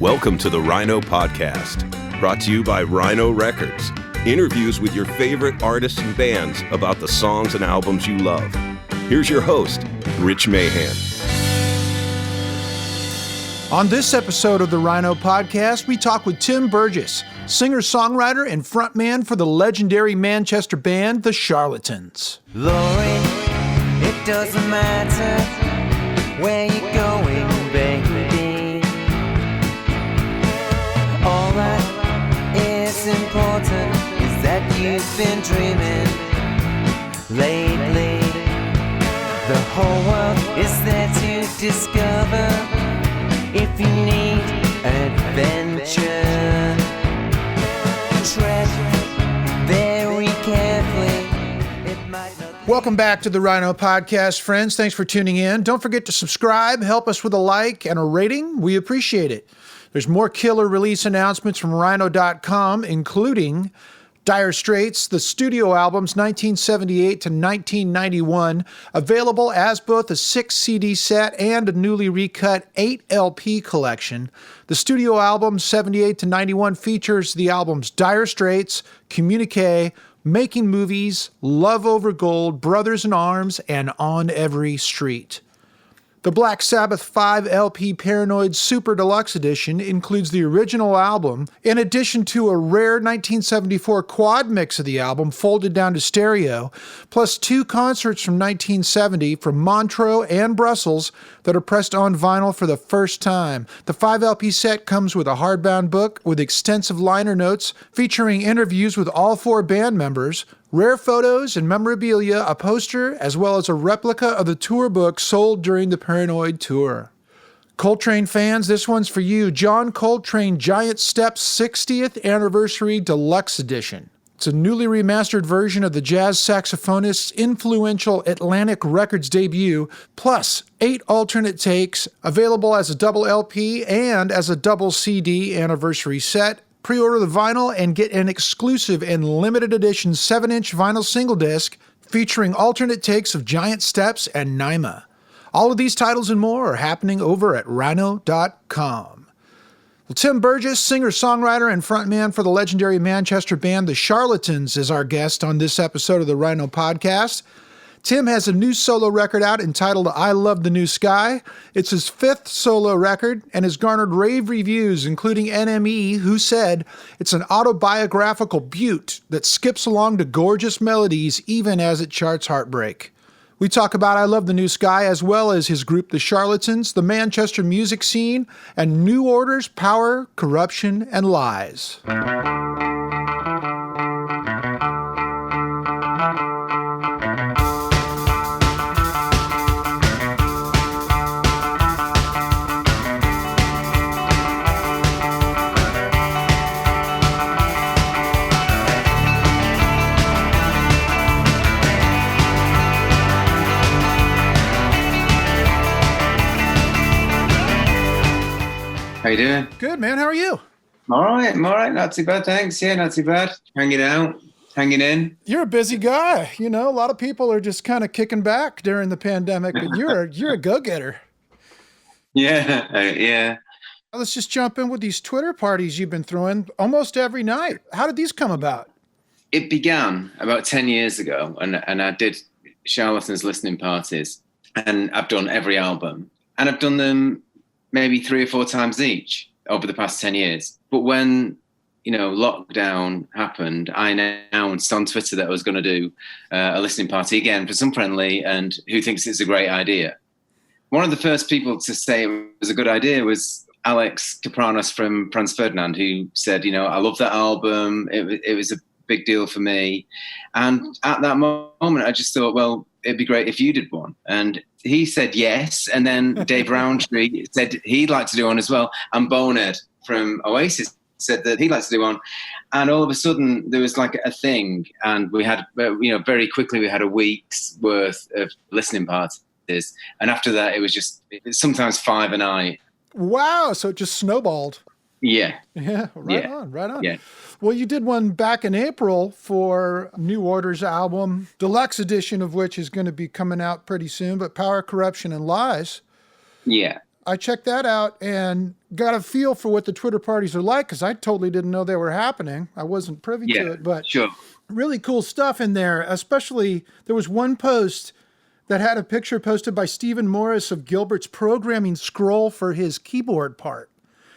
Welcome to the Rhino Podcast, brought to you by Rhino Records. Interviews with your favorite artists and bands about the songs and albums you love. Here's your host, Rich Mahan. On this episode of the Rhino Podcast, we talk with Tim Burgess, singer-songwriter and frontman for the legendary Manchester band, the Charlatans. Lori, it doesn't matter where you're going, baby. All that is important is that you've been dreaming lately. The whole world is there to discover if you need adventure. Tread very carefully. It might not. Welcome back to the Rhino Podcast, friends. Thanks for tuning in. Don't forget to subscribe, help us with a like and a rating. We appreciate it. There's more killer release announcements from Rhino.com, including Dire Straits, the studio albums 1978 to 1991, available as both a 6-CD set and a newly recut 8-LP collection. The studio album 78 to 91 features the albums Dire Straits, Communique, Making Movies, Love Over Gold, Brothers in Arms, and On Every Street. The Black Sabbath 5-LP Paranoid Super Deluxe Edition includes the original album, in addition to a rare 1974 quad mix of the album folded down to stereo, plus 2 concerts from 1970 from Montreux and Brussels that are pressed on vinyl for the first time. The 5-LP set comes with a hardbound book with extensive liner notes featuring interviews with all 4 band members, rare photos and memorabilia, a poster, as well as a replica of the tour book sold during the Paranoid tour. Coltrane fans, this one's for you. John Coltrane Giant Steps 60th Anniversary Deluxe Edition. It's a newly remastered version of the jazz saxophonist's influential Atlantic Records debut, plus 8 alternate takes, available as a double LP and as a double CD anniversary set. Pre-order the vinyl and get an exclusive and limited edition 7-inch vinyl single disc featuring alternate takes of Giant Steps and Naima. All of these titles and more are happening over at Rhino.com. Well, Tim Burgess, singer-songwriter and frontman for the legendary Manchester band The Charlatans, is our guest on this episode of the Rhino Podcast. Tim has a new solo record out entitled I Love the New Sky. It's his 5th solo record and has garnered rave reviews, including NME, who said it's an autobiographical beaut that skips along to gorgeous melodies even as it charts heartbreak. We talk about I Love the New Sky as well as his group The Charlatans, the Manchester music scene, and New Order's power, corruption, and lies. How you doing? Good, man. How are you? I'm all right. Not too bad, thanks. Yeah, not too bad. Hanging out, hanging in. You're a busy guy. You know, a lot of people are just kind of kicking back during the pandemic, but you're a go-getter. Yeah. Let's just jump in with these Twitter parties you've been throwing almost every night. How did these come about? It began about 10 years ago, and I did Charlatan's listening parties, and I've done every album, and I've done them maybe 3 or 4 times each over the past 10 years. But when, lockdown happened, I announced on Twitter that I was going to do a listening party again for some friendly and who thinks it's a great idea. One of the first people to say it was a good idea was Alex Kapranos from Franz Ferdinand, who said, I love that album. It was a big deal for me. And at that moment, I just thought, well, it'd be great if you did one. And he said yes. And then Dave Rowntree said he'd like to do one as well. And Boned from Oasis said that he'd like to do one. And all of a sudden there was like a thing. And we had, very quickly we had a week's worth of listening parties. And after that, it was sometimes 5 a night. Wow. So it just snowballed. Yeah. Yeah. Right on. Yeah. Well, you did one back in April for New Order's album, deluxe edition of which is going to be coming out pretty soon, but Power, Corruption, and Lies. Yeah. I checked that out and got a feel for what the Twitter parties are like, because I totally didn't know they were happening. I wasn't privy to it, but sure. Really cool stuff in there. Especially, there was one post that had a picture posted by Stephen Morris of Gilbert's programming scroll for his keyboard part.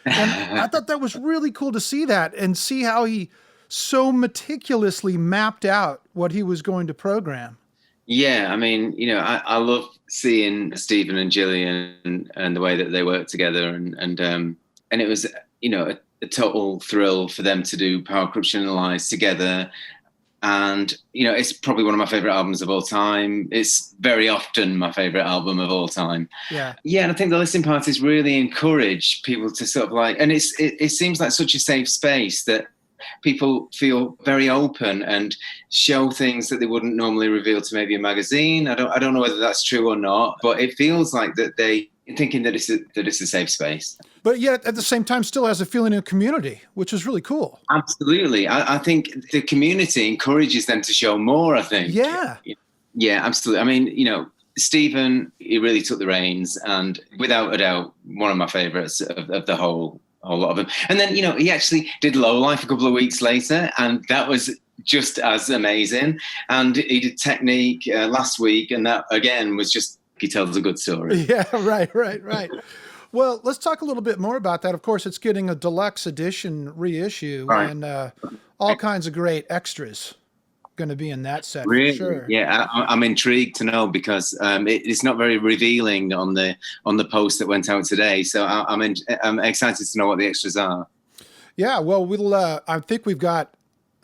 And I thought that was really cool to see that and see how he so meticulously mapped out what he was going to program. Yeah, I mean, I love seeing Stephen and Gillian and the way that they work together, and it was, a total thrill for them to do Power Corruption and Lies together. And, it's probably one of my favorite albums of all time. It's very often my favorite album of all time. Yeah. Yeah. And I think the listening parties really encourage people to sort of and it seems like such a safe space that people feel very open and show things that they wouldn't normally reveal to maybe a magazine. I don't know whether that's true or not, but it feels like that they thinking that it's a safe space. But yet at the same time still has a feeling of community, which is really cool. Absolutely. I think the community encourages them to show more, I think. Yeah. Yeah, absolutely. I mean, Stephen, he really took the reins, and without a doubt, one of my favorites of the whole lot of them. And then, he actually did Low Life a couple of weeks later, and that was just as amazing. And he did Technique last week, and that, again, was just, he tells a good story. Yeah, right. Well, let's talk a little bit more about that. Of course, it's getting a deluxe edition reissue, right, and all kinds of great extras going to be in that set. Really? For sure. Yeah, I'm intrigued to know, because it's not very revealing on the post that went out today. So I'm excited to know what the extras are. Yeah, well, I think we've got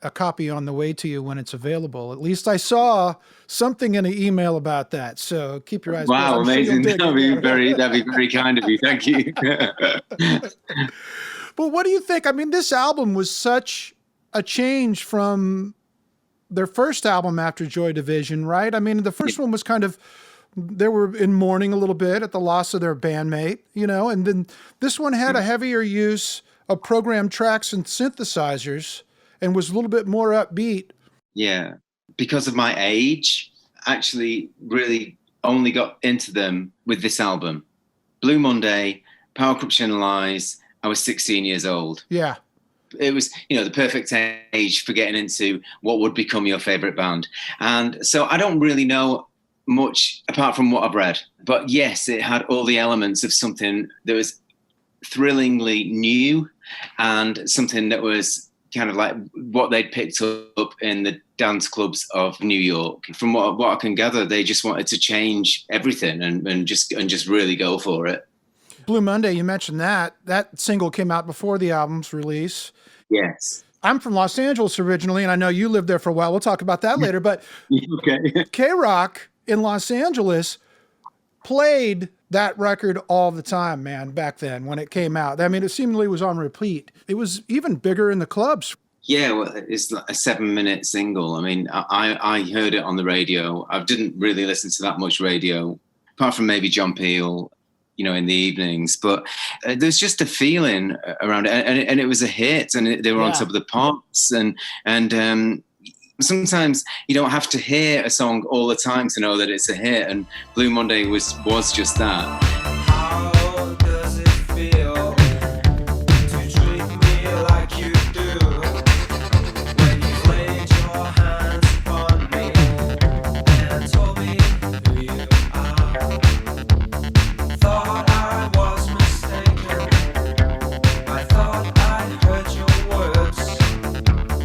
a copy on the way to you when it's available. At least I saw something in an email about that. So keep your eyes. Wow, amazing! Sure that'd be very kind of you. Thank you. But what do you think? I mean, this album was such a change from their first album after Joy Division, right? I mean, the first one was kind of, they were in mourning a little bit at the loss of their bandmate, and then this one had a heavier use of programmed tracks and synthesizers, and was a little bit more upbeat. Yeah. Because of my age, actually really only got into them with this album. Blue Monday, Power Corruption and Lies, I was 16 years old. Yeah. It was, the perfect age for getting into what would become your favorite band. And so I don't really know much apart from what I've read. But yes, it had all the elements of something that was thrillingly new, and something that was kind of like what they'd picked up in the dance clubs of New York. From what I can gather, they just wanted to change everything and just really go for it. Blue Monday, you mentioned that single came out before the album's release. Yes. I'm from Los Angeles originally, and I know you lived there for a while. We'll talk about that later. But okay. K-Rock in Los Angeles played that record all the time, man, back then when it came out. I mean, it seemingly was on repeat. It was even bigger in the clubs. Yeah, well, it's like a 7-minute single. I mean, I heard it on the radio. I didn't really listen to that much radio, apart from maybe John Peel, in the evenings. But there's just a feeling around it. And it was a hit, and they were on top of the pops. And sometimes you don't have to hear a song all the time to know that it's a hit, and Blue Monday was just that. How does it feel to treat me like you do when you've laid your hands upon me and told me who you are? Thought I was mistaken, I thought I'd heard your words.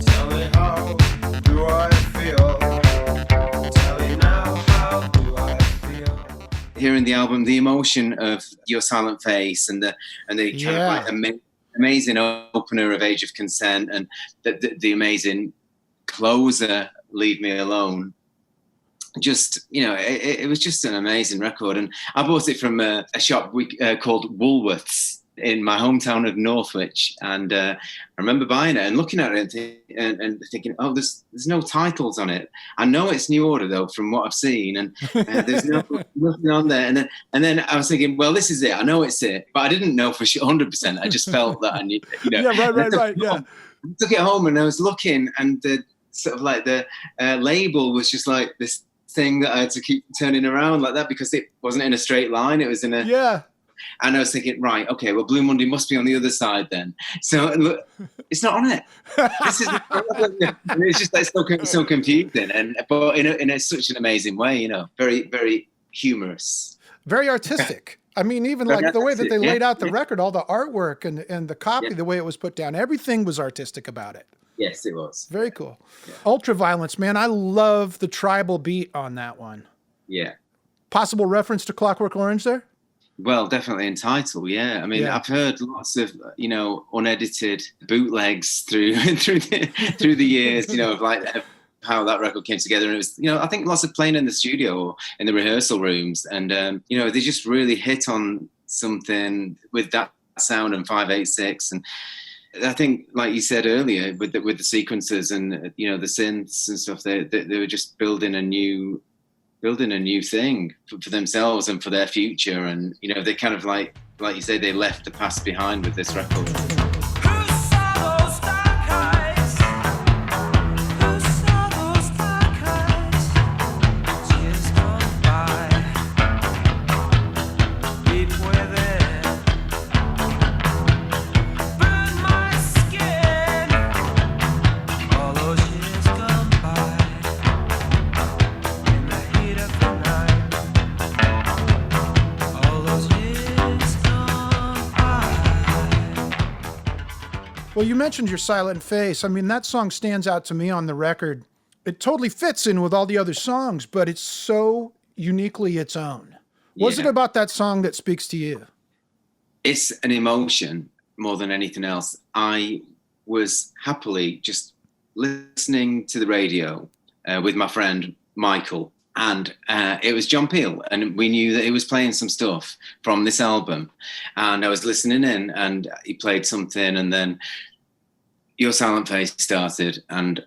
Tell me, how do I feel? Tell me now, how do I feel? Hearing the album, the emotion of Your Silent Face, and the kind of like amazing opener of Age of Consent, and the amazing closer, Leave Me Alone. Just, it was just an amazing record. And I bought it from a shop called Woolworths in my hometown of Northwich. And I remember buying it and looking at it and thinking, oh, there's no titles on it. I know it's New Order, though, from what I've seen. And there's nothing on there. And then I was thinking, well, this is it. I know it's it. But I didn't know for sure, 100%. I just felt that I knew, Yeah, right. Yeah. I took it home and I was looking, and the sort of like the label was just like this thing that I had to keep turning around like that, because it wasn't in a straight line. It was in a And I was thinking, right, okay, well, Blue Monday must be on the other side then. So look, it's not on it. This is, and it's just like so confusing, but in such an amazing way, you know, very, very humorous. Very artistic. I mean, even Very like the way that they artistic, laid out the yeah. record, all the artwork and the copy, Yeah. the way it was put down, everything was artistic about it. Yes, it was. Very cool. Ultraviolence, man. I love the tribal beat on that one. Yeah. Possible reference to Clockwork Orange there? Well, definitely in title, yeah. I mean, Yeah. I've heard lots of, you know, unedited bootlegs through the years, you know, of like how that record came together. And it was, you know, I think lots of playing in the studio or in the rehearsal rooms. And, you know, they just really hit on something with that sound and 5/8/6. And I think, like you said earlier, with the sequences and, you know, the synths and stuff, they were just building a new thing for themselves and for their future. And, you know, they kind of like you say, they left the past behind with this record. Well, you mentioned Your Silent Face. I mean, that song stands out to me on the record. It totally fits in with all the other songs, but it's so uniquely its own. What's it about that song that speaks to you? It's an emotion more than anything else. I was happily just listening to the radio with my friend Michael, and it was John Peel, and we knew that he was playing some stuff from this album, and I was listening in, and he played something, and then Your Silent Face started, and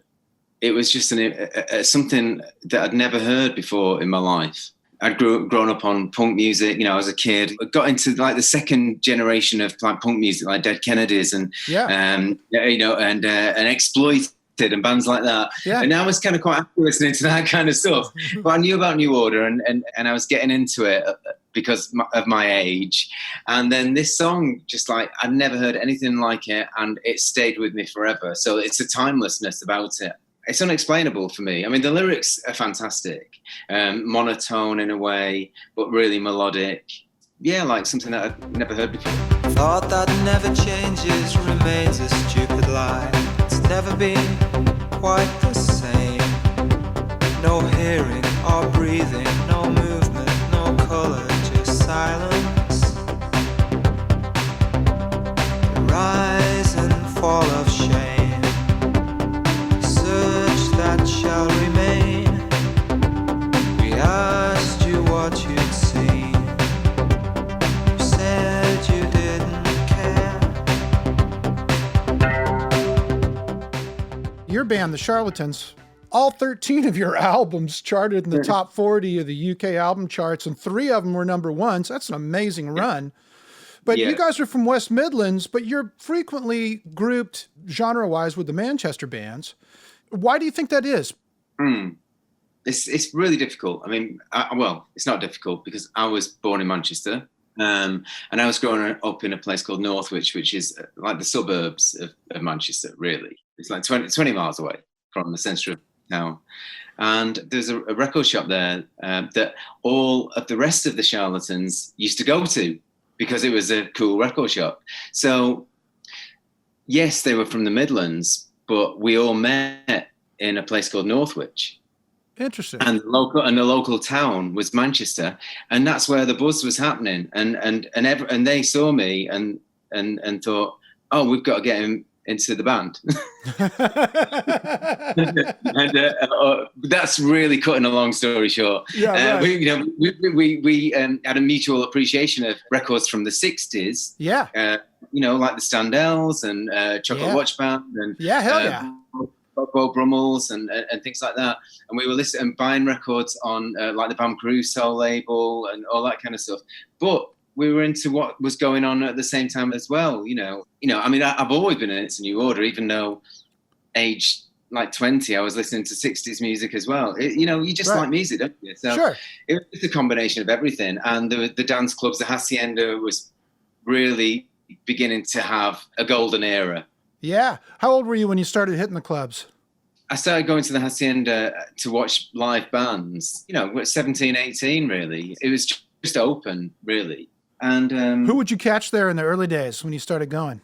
it was just something that I'd never heard before in my life. I'd grown up on punk music, you know, as a kid. I got into like the second generation of like punk music, like Dead Kennedys and you know, and Exploited and bands like that. Yeah. And I was kind of quite happy listening to that kind of stuff. But I knew about New Order, and I was getting into it because of my age. And then this song, just like, I'd never heard anything like it, and it stayed with me forever. So it's a timelessness about it. It's unexplainable for me. I mean, the lyrics are fantastic, monotone in a way, but really melodic. Yeah, like something that I've never heard before. Thought that never changes remains a stupid lie. It's never been quite the same. No hearing or breathing, no movement, no color, just silence. The rise and fall of shame. That shall remain. We asked you what you'd seen. You said you didn't care. Your band, the Charlatans, all 13 of your albums charted in the top 40 of the UK album charts, and 3 of them were number ones. That's an amazing run. But you guys are from West Midlands, but you're frequently grouped genre-wise with the Manchester bands. Why do you think that is? It's really difficult. I mean, well, it's not difficult because I was born in Manchester, and I was growing up in a place called Northwich, which is like the suburbs of Manchester, really. It's like 20 miles away from the centre of town. And there's a record shop there that all of the rest of the Charlatans used to go to because it was a cool record shop. So, yes, they were from the Midlands, but we all met in a place called Northwich. Interesting. And the local town was Manchester, and that's where the buzz was happening. And they saw me and thought, oh, we've got to get him into the band. And that's really cutting a long story short. Yeah, right. We had a mutual appreciation of records from the 60s. Yeah. You know, like the Standells and Chocolate Watch Band and hell yeah. Bob Brummels and things like that. And we were listening and buying records on like the Bam Crusoe label and all that kind of stuff. But we were into what was going on at the same time as well. You know, I mean, I've always been into New Order, even though age like 20, I was listening to 60s music as well. You just like music, don't you? So Sure. it was just a combination of everything. And the dance clubs, the Hacienda was really beginning to have a golden era. Yeah. How old were you when you started hitting the clubs? I started going to the Hacienda to watch live bands, 17, 18, really. It was just open, really. And who would you catch there in the early days when you started going?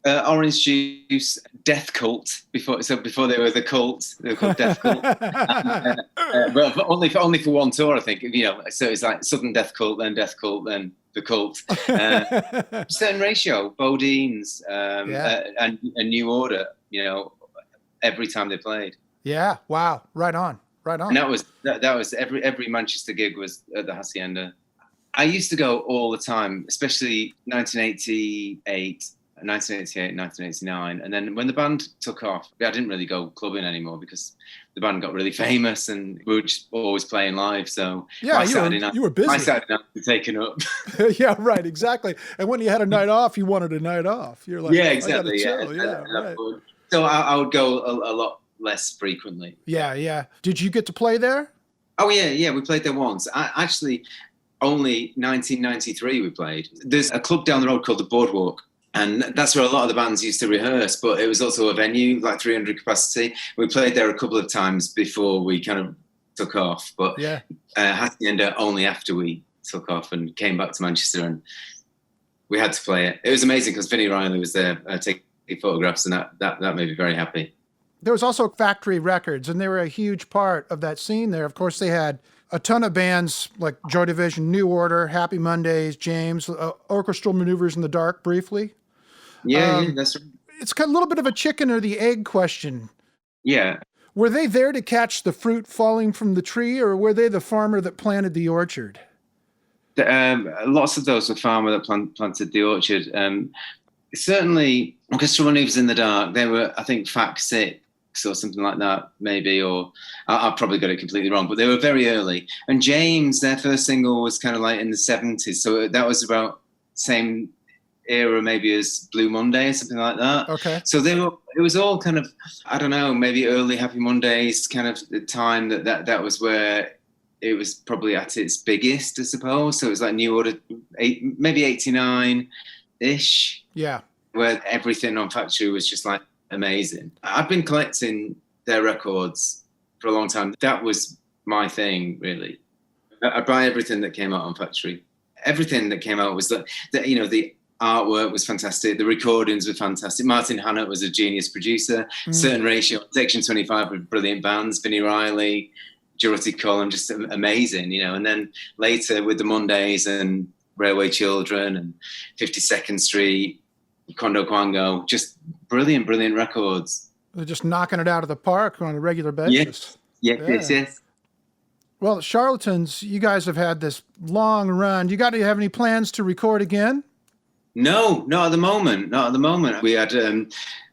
Orange Juice, Death Cult, before they were the Cult, they were called Death Cult. But only for one tour, I think. So it's like Southern Death Cult, then Death Cult, then the Cult. Certain ratio, Bodine's, and New Order. Every time they played. Yeah. Wow. Right on. And that was every Manchester gig was at the Hacienda. I used to go all the time, especially 1988, 1989. And then when the band took off, I didn't really go clubbing anymore because the band got really famous and we were just always playing live. So yeah, you were busy. My Saturday night was taken up. Yeah, right, exactly. And when you had a night off, you wanted a night off. You're like, yeah, exactly. Right. So I would go a lot less frequently. Yeah. Did you get to play there? Oh, yeah. We played there once. Actually, only 1993 we played. There's a club down the road called the Boardwalk. And that's where a lot of the bands used to rehearse, but it was also a venue, like 300 capacity. We played there a couple of times before we kind of took off, but Hacienda only after we took off and came back to Manchester, and we had to play it. It was amazing because Vinnie Riley was there taking photographs, and that made me very happy. There was also Factory Records, and they were a huge part of that scene there. Of course, they had a ton of bands like Joy Division, New Order, Happy Mondays, James, Orchestral Maneuvers in the Dark briefly. Yeah, that's right. It's kind of a little bit of a chicken or the egg question. Yeah. Were they there to catch the fruit falling from the tree, or were they the farmer that planted the orchard? Lots of those were farmer that planted the orchard. Certainly, Orchestral Maneuvers in the Dark, they were, I think, Fact 6 or something like that, maybe, or I've probably got it completely wrong, but they were very early. And James, their first single was kind of like in the 70s, so that was about same era maybe as Blue Monday or something like that. Okay. So it was all kind of, I don't know, maybe early Happy Mondays, kind of the time that was where it was probably at its biggest, I suppose. So it was like New Order, maybe 89-ish. Yeah. Where everything on Factory was just like amazing. I've been collecting their records for a long time. That was my thing, really. I buy everything that came out on Factory. Everything that came out was the artwork was fantastic. The recordings were fantastic. Martin Hannett was a genius producer. Certain Ratio, Section 25 were brilliant bands. Vinnie Riley, Jurati Column, just amazing, And then later with the Mondays and Railway Children and 52nd Street, Kondo Kwango, just brilliant records. They're just knocking it out of the park on a regular basis. Yes. Well, Charlatans, you guys have had this long run. Do you have any plans to record again? No, not at the moment. We had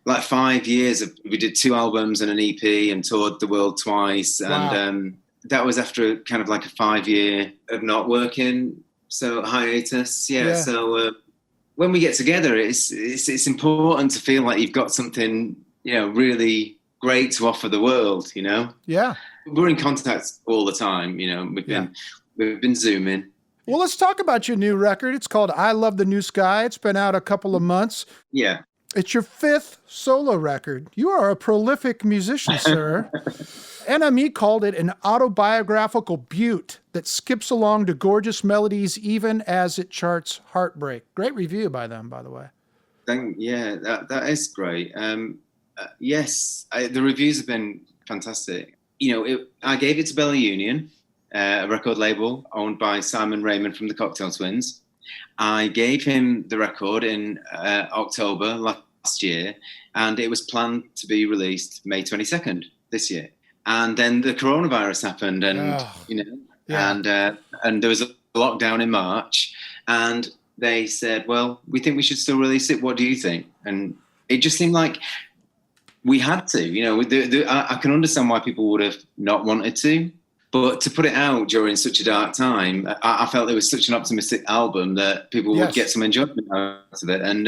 like 5 years we did 2 albums and an EP and toured the world twice. Wow. And that was after kind of like a 5 year of not working. So hiatus. Yeah. So when we get together, it's important to feel like you've got something, really great to offer the world, Yeah. We're in contact all the time, we've been Zooming. Well, let's talk about your new record. It's called I Love the New Sky. It's been out a couple of months. Yeah. It's your 5th solo record. You are a prolific musician, sir. NME called it an autobiographical beaut that skips along to gorgeous melodies even as it charts heartbreak. Great review by them, by the way. That is great. Yes, the reviews have been fantastic. I gave it to Bella Union, a record label owned by Simon Raymond from the Cocktail Twins. I gave him the record in October last year, and it was planned to be released May 22nd this year. And then the coronavirus happened, and and there was a lockdown in March, and they said, "Well, we think we should still release it. What do you think?" And it just seemed like we had to. I can understand why people would have not wanted to. But to put it out during such a dark time, I felt it was such an optimistic album that people would get some enjoyment out of it. And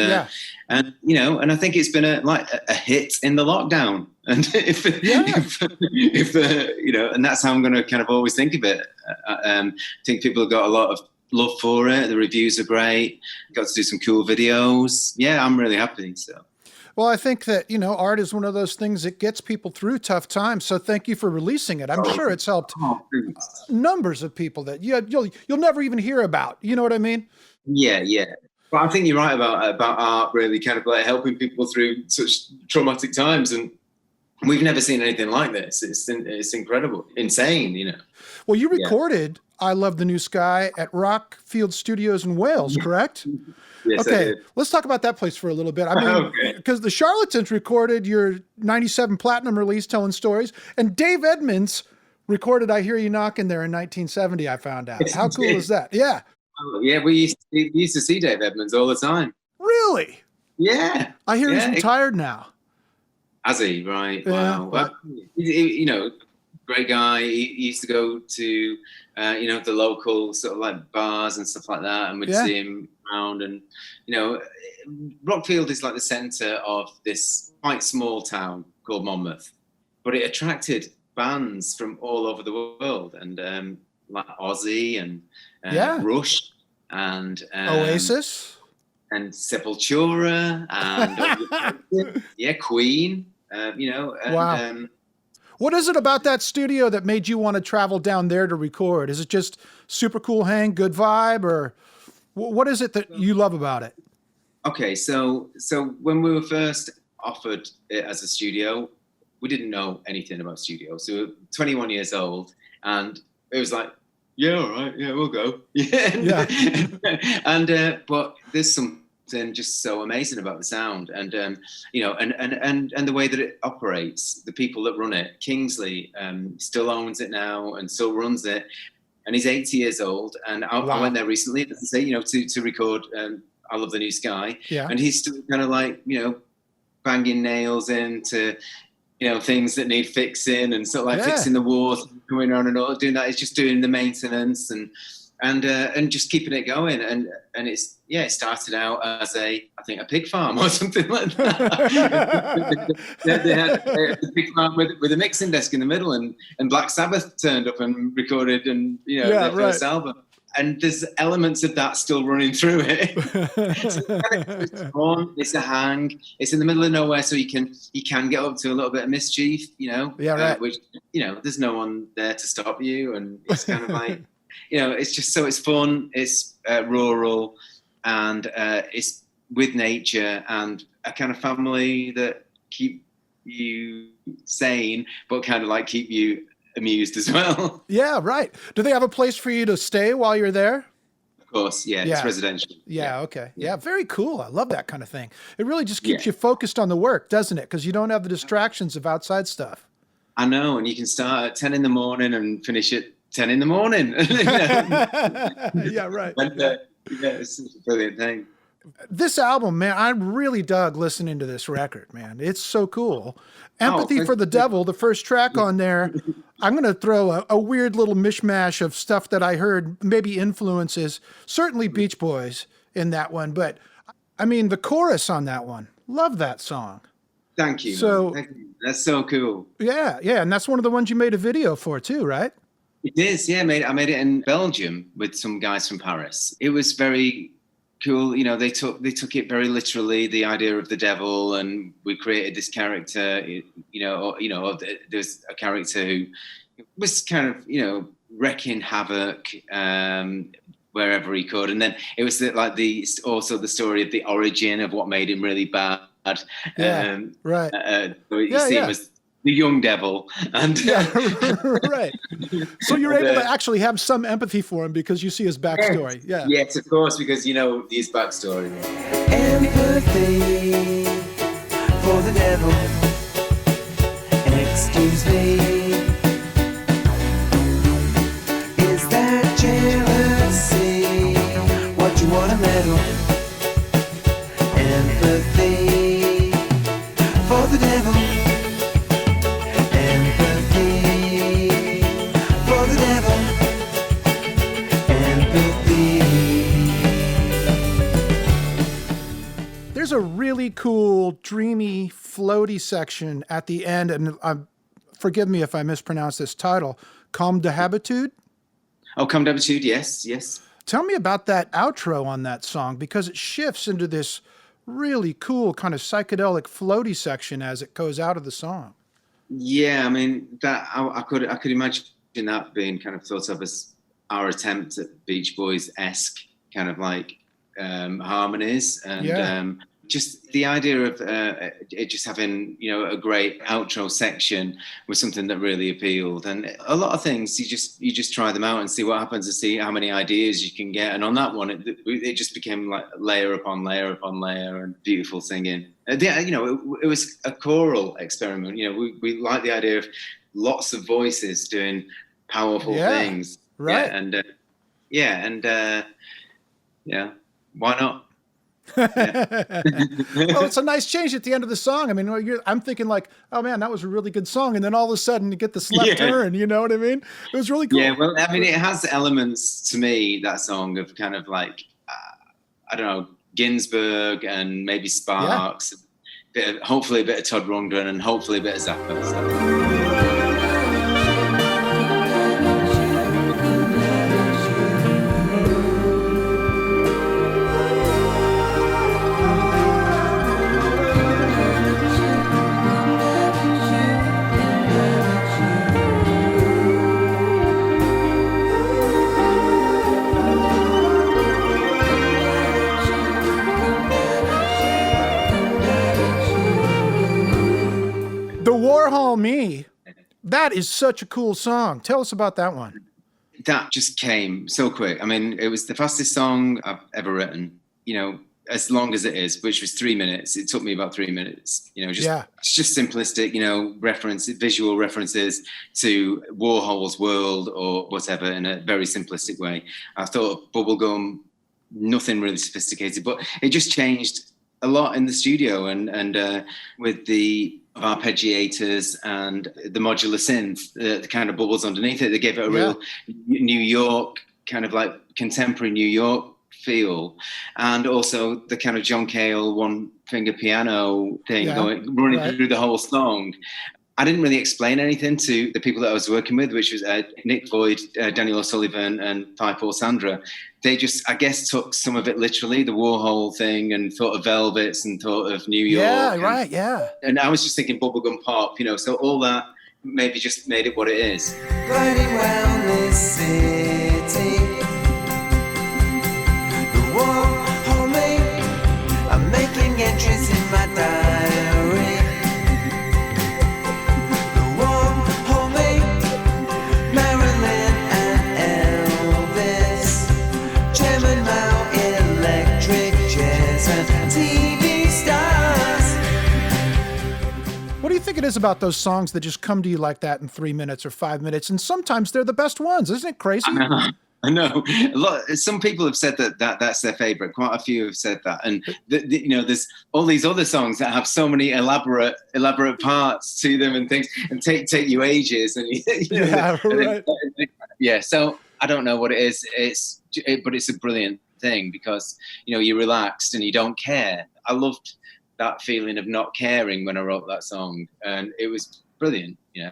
and I think it's been a hit in the lockdown. And if and that's how I'm going to kind of always think of it. I think people have got a lot of love for it. The reviews are great. Got to do some cool videos. Yeah, I'm really happy. So. Well, I think that, art is one of those things that gets people through tough times. So thank you for releasing it. I'm sure it's helped numbers of people that you'll never even hear about. You know what I mean? Yeah. But I think you're right about art really kind of like helping people through such traumatic times. And we've never seen anything like this. It's incredible, insane, Well, you recorded I Love the New Sky at Rockfield Studios in Wales, correct? Yes, okay, let's talk about that place for a little bit. I mean, because the Charlatans recorded your 97 Platinum release, Telling Stories, and Dave Edmunds recorded I Hear You Knocking there in 1970, I found out. How cool is that? Yeah. Oh, yeah, we used to see Dave Edmunds all the time. Really? Yeah. I hear he's retired now. Has he? Right. Yeah. Wow. Well, great guy. He used to go to, the local sort of like bars and stuff like that, and we'd see him around. And Rockfield is like the centre of this quite small town called Monmouth, but it attracted bands from all over the world, and like Ozzy and Rush and Oasis and Sepultura and Queen. Wow. What is it about that studio that made you want to travel down there to record? Is it just super cool hang, good vibe, or what is it that you love about it? Okay, so when we were first offered it as a studio, we didn't know anything about studios. So we were 21 years old, and it was like, yeah, all right, yeah, we'll go. Yeah. And but there's something just so amazing about the sound, and and the way that it operates. The people that run it, Kingsley, still owns it now and still runs it, and he's 80 years old. And I went there recently, as I say, to record I Love the New Sky, and he's still kind of like banging nails into things that need fixing, and sort of like fixing the water going on and all, doing that. It's just doing the maintenance and just keeping it going. And it's it started out as I think a pig farm or something like that. they had a pig farm with a mixing desk in the middle, and Black Sabbath turned up and recorded their first album. And there's elements of that still running through it. It's fun, it's a hang, it's in the middle of nowhere, so you can get up to a little bit of mischief, which there's no one there to stop you, and it's kind of like it's just it's fun, it's rural, and it's with nature and a kind of family that keep you sane, but kind of like keep you amused as well. Yeah, right. Do they have a place for you to stay while you're there? Of course, it's residential. Yeah, okay. Yeah, very cool. I love that kind of thing. It really just keeps you focused on the work, doesn't it? Because you don't have the distractions of outside stuff. I know, and you can start at 10 in the morning and finish at 10 in the morning. Yeah, right. And, it's a brilliant thing. This album, man, I really dug listening to this record, man. It's so cool. Empathy for the Devil, the first track on there. I'm going to throw a weird little mishmash of stuff that I heard, maybe influences, certainly Beach Boys in that one. But I mean, the chorus on that one, love that song. Thank you. Thank you. That's so cool. Yeah. And that's one of the ones you made a video for too, right? It is, yeah. I made it in Belgium with some guys from Paris. It was very cool. They took it very literally, the idea of the devil, and we created this character. There's a character who was kind of wrecking havoc wherever he could, and then it was also the story of the origin of what made him really bad. Right. So you see him as the young devil, and right. So you're able to actually have some empathy for him because you see his backstory. Yes, of course, because his backstory. Empathy for the devil. Excuse me. Is that jealousy? What you want to meddle? Empathy for the devil. Empathy for the dreamy, floaty section at the end, and forgive me if I mispronounce this title, Comme d'habitude? Oh, Come D'habitude, yes, yes. Tell me about that outro on that song, because it shifts into this really cool kind of psychedelic floaty section as it goes out of the song. Yeah, I mean, that I could imagine that being kind of thought of as our attempt at Beach Boys-esque kind of like harmonies, and just the idea of it just having, you know, a great outro section was something that really appealed. And a lot of things you just try them out and see what happens, and see how many ideas you can get. And on that one, it just became like layer upon layer upon layer, and beautiful singing. Yeah, you know, it was a choral experiment. You know, we like the idea of lots of voices doing powerful things, right? Yeah, why not? Well, it's a nice change at the end of the song. I mean, I'm thinking like, oh man, that was a really good song, and then all of a sudden you get this left turn. You know what I mean? It was really cool. Yeah, well, I mean, it has elements to me, that song, of kind of like I don't know, Ginsberg and maybe Sparks, hopefully a bit of Todd Rundgren, and hopefully a bit of Zappa. So. Warhol Me, that is such a cool song. Tell us about that one. That just came so quick. I mean, it was the fastest song I've ever written, you know, as long as it is, which was 3 minutes. It took me about 3 minutes, you know, it's just simplistic, you know, visual references to Warhol's world or whatever in a very simplistic way. I thought of bubblegum, nothing really sophisticated, but it just changed a lot in the studio, and with the arpeggiators and the modular synth, the kind of bubbles underneath it, they gave it a real New York, kind of like contemporary New York feel. And also the kind of John Cale one finger piano thing running through the whole song. I didn't really explain anything to the people that I was working with, which was Nick Boyd, Daniel O'Sullivan, and Five Paul Sandra. They just, I guess, took some of it literally, the Warhol thing, and thought of Velvets and thought of New York. And I was just thinking bubblegum pop, you know, so all that maybe just made it what it is. Riding round this city, the Warhol Me, I'm making entries in my diary. What do you think it is about those songs that just come to you like that in 3 minutes or 5 minutes? And sometimes they're the best ones. Isn't it crazy? I know. Some people have said that that's their favorite. Quite a few have said that. And, you know, there's all these other songs that have so many elaborate parts to them and things, and take you ages. And you know, right. So I don't know what it is. But it's a brilliant thing, because, you know, you're relaxed and you don't care. I loved that feeling of not caring when I wrote that song, and it was brilliant, you know.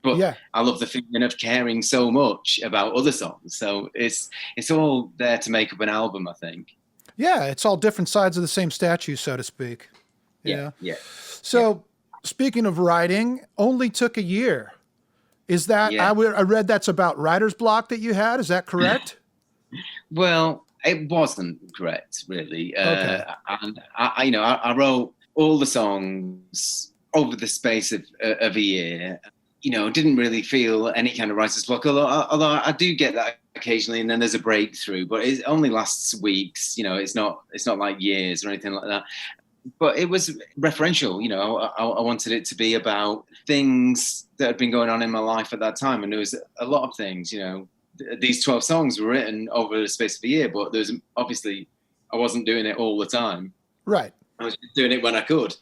But I love the feeling of caring so much about other songs. So it's all there to make up an album, I think. Yeah, it's all different sides of the same statue, so to speak. Yeah. So speaking of writing, only took a year. Is that, I read that's about writer's block that you had. Is that correct? Well, it wasn't correct, really. And I wrote all the songs over the space of a year. You know, didn't really feel any kind of writer's block, although I do get that occasionally, and then there's a breakthrough, but it only lasts weeks. You know, it's not like years or anything like that. But it was referential. You know, I wanted it to be about things that had been going on in my life at that time, and there was a lot of things. You know, these 12 songs were written over the space of a year, but there's obviously I wasn't doing it all the time. Right. I was just doing it when I could.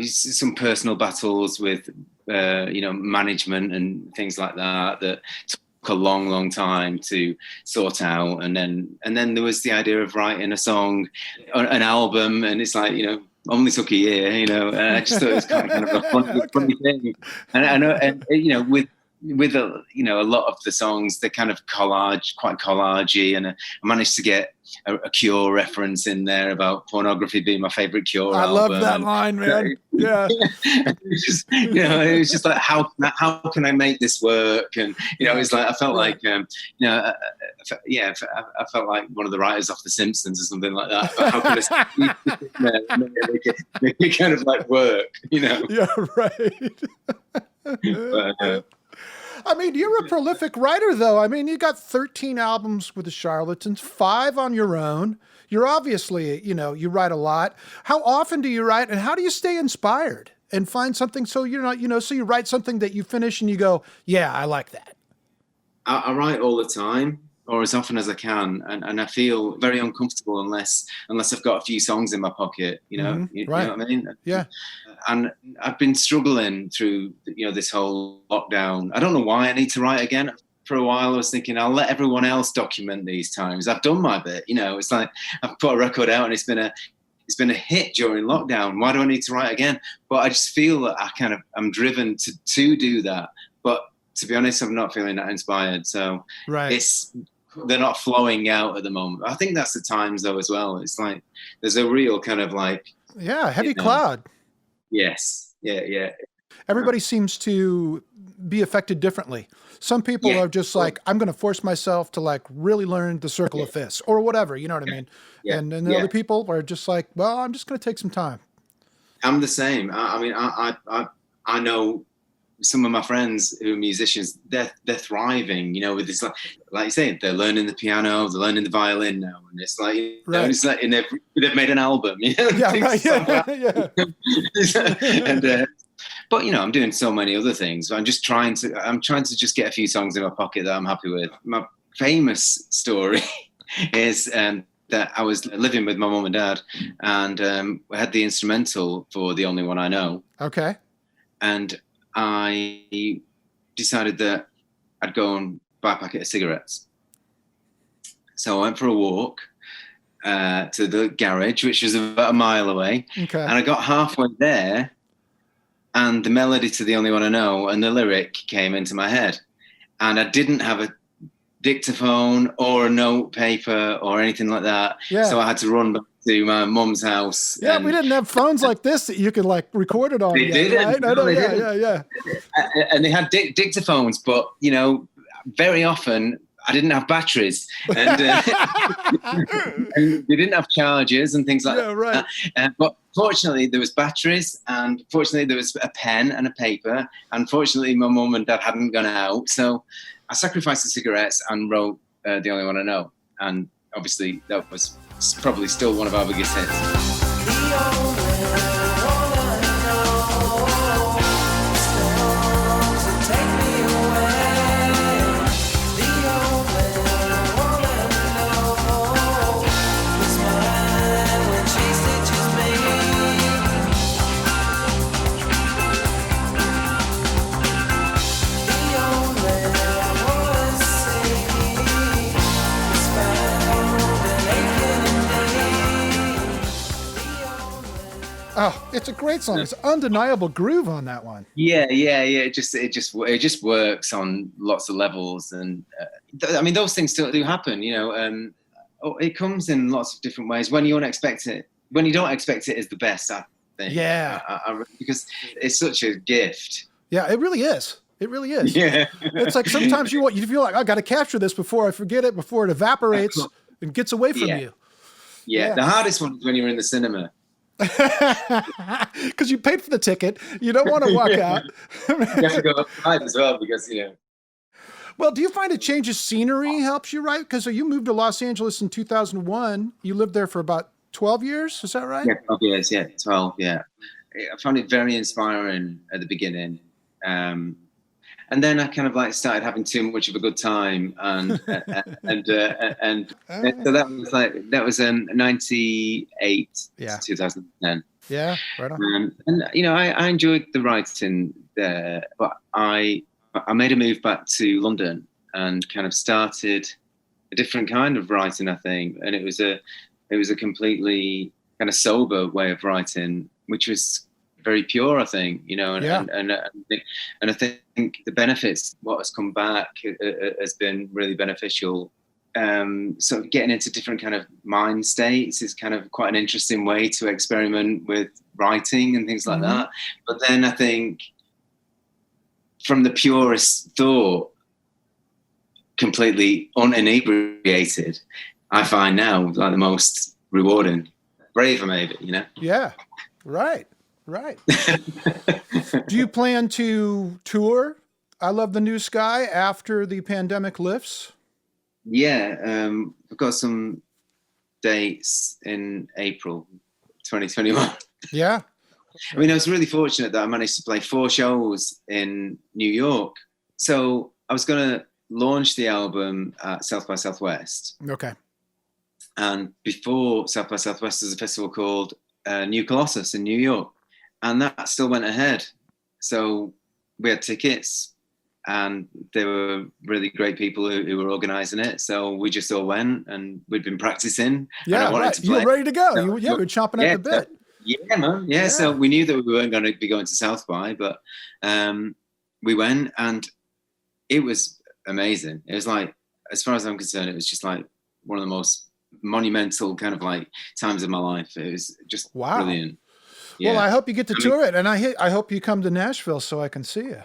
Some personal battles with, you know, management and things like that a long time to sort out. And then there was the idea of writing a song, an album, and it's like, only took a year, I just thought it was kind of a funny thing. And I know, and with a lot of the songs, they're kind of quite collagey, and I managed to get a Cure reference in there about pornography being my favorite Cure album. I love that line, man. Yeah. It was just like, how can I make this work? And it's like I felt like I felt like one of the writers off The Simpsons or something like that. But how can I make it kind of like work? Yeah, right. But, I mean, you're a prolific writer, though. I mean, you got 13 albums with the Charlatans, 5 on your own. You're obviously, you write a lot. How often do you write, and how do you stay inspired and find something so you're not, so you write something that you finish and you go, yeah, I like that? I write all the time, or as often as I can, and I feel very uncomfortable unless I've got a few songs in my pocket, Right. You know what I mean? Yeah. And I've been struggling through, this whole lockdown. I don't know why I need to write again. For a while, I was thinking, I'll let everyone else document these times. I've done my bit, It's like I've put a record out and it's been a hit during lockdown. Why do I need to write again? But I just feel that I'm driven to do that. But to be honest, I'm not feeling that inspired. So right. They're not flowing out at the moment. I think that's the times though as well. It's like there's a real kind of like heavy cloud. Yes. Yeah. Everybody seems to be affected differently. Some people are just like, I'm going to force myself to like really learn the circle of fifths or whatever, you know what I mean? Yeah. And then the other people are just like, well, I'm just going to take some time. I'm the same. I mean, I know some of my friends who are musicians, they're thriving, with this, like you say, they're learning the piano, they're learning the violin now, and it's like, it's like they've made an album, Yeah, right. Yeah. And but I'm doing so many other things. I'm trying to just get a few songs in my pocket that I'm happy with. My famous story is that I was living with my mum and dad, and we had the instrumental for The Only One I Know. Okay. And I decided that I'd go and buy a packet of cigarettes. So I went for a walk to the garage, which was about a mile away. Okay. And I got halfway there, and the melody to The Only One I Know and the lyric came into my head. And I didn't have a dictaphone or a note paper or anything like that. Yeah. So I had to run back to my mum's house. Yeah, we didn't have phones like this that you could like record it on. They didn't. Right? No, they yeah, didn't. Yeah. And they had dictaphones, but very often I didn't have batteries, and, and they didn't have chargers and things like that. Right. But fortunately, there was batteries, and fortunately, there was a pen and a paper. And fortunately, my mum and dad hadn't gone out, so I sacrificed the cigarettes and wrote The Only One I Know. And obviously, that was probably still one of our biggest hits. Oh, it's a great song. It's undeniable groove on that one. Yeah. It just works on lots of levels, and I mean those things still do happen. It comes in lots of different ways. When you don't expect it is the best. I think. Yeah. Because it's such a gift. Yeah, it really is. It really is. Yeah. It's like sometimes you feel like I got to capture this before I forget it, before it evaporates and gets away from you. Yeah. The hardest one is when you're in the cinema. Because you paid for the ticket, you don't want to walk out. You have to go outside as well because Well, do you find a change of scenery helps you, right? Because you moved to Los Angeles in 2001. You lived there for about 12 years. Is that right? Yeah, 12 years. Yeah, 12. Yeah, I found it very inspiring at the beginning, and then I kind of started having too much of a good time, and so that was 98 to 2010. Yeah, right on. And I enjoyed the writing there, but I made a move back to London, and kind of started a different kind of writing, I think. And it was a completely kind of sober way of writing, which was very pure, I think, you know, and I think the benefits, what has come back has been really beneficial. Sort of getting into different kind of mind states is kind of quite an interesting way to experiment with writing and things like that. But then I think from the purest thought, completely uninebriated, I find now like the most rewarding, braver maybe, you know? Yeah, right. Do you plan to tour I Love the New Sky after the pandemic lifts? Yeah, we've got some dates in April 2021. Yeah. I mean, I was really fortunate that I managed to play 4 shows in New York. So I was going to launch the album at South by Southwest. Okay. And before South by Southwest, there's a festival called New Colossus in New York. And that still went ahead. So we had tickets and there were really great people who were organizing it. So we just all went and we'd been practicing. Yeah, and I wanted to play. You were ready to go. So, you were chomping at the bit. Yeah, man. Yeah, so we knew that we weren't going to be going to South by, but we went and it was amazing. It was like, as far as I'm concerned, it was just like one of the most monumental kind of like times of my life. It was just brilliant. Yeah. Well, I hope you get to tour it, and I hope you come to Nashville so I can see you.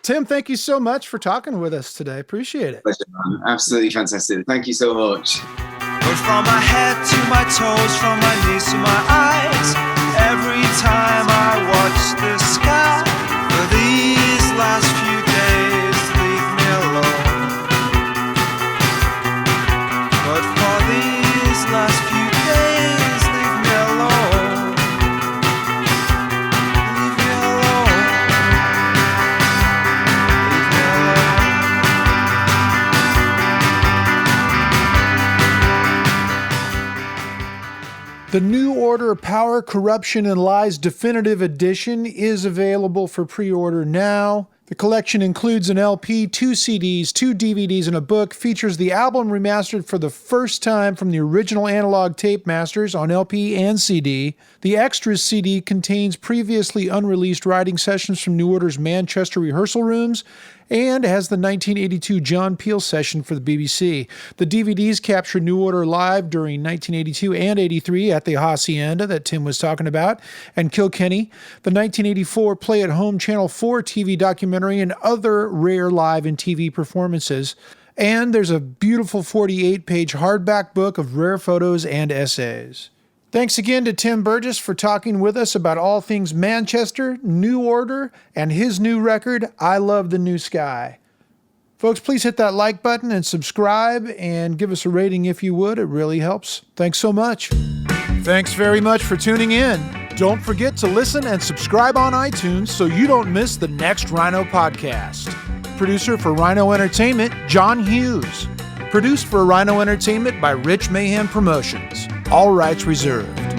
Tim, thank you so much for talking with us today. Appreciate it. Pleasure, man. Absolutely fantastic. Thank you so much. But from my head to my toes, from my knees to my eyes, every time I watch the sky, for these last few days, leave me alone. But for these last few days, leave me alone. Leave me alone. Leave me alone. The New Order Power, Corruption, and Lies Definitive Edition is available for pre-order now. The collection includes an LP, 2 CDs, 2 DVDs, and a book. Features the album remastered for the first time from the original analog tape masters on LP and CD. The Extras CD contains previously unreleased writing sessions from New Order's Manchester rehearsal rooms and has the 1982 John Peel session for the BBC. The DVDs capture New Order live during 1982 and 83 at the Hacienda that Tim was talking about, and Kilkenny, the 1984 Play at Home Channel 4 TV documentary, and other rare live and TV performances. And there's a beautiful 48-page hardback book of rare photos and essays. Thanks again to Tim Burgess for talking with us about all things Manchester, New Order, and his new record, I Love the New Sky. Folks, please hit that like button and subscribe and give us a rating if you would. It really helps. Thanks so much. Thanks very much for tuning in. Don't forget to listen and subscribe on iTunes so you don't miss the next Rhino podcast. Producer for Rhino Entertainment, John Hughes. Produced for Rhino Entertainment by Rich Mayhem Promotions. All rights reserved.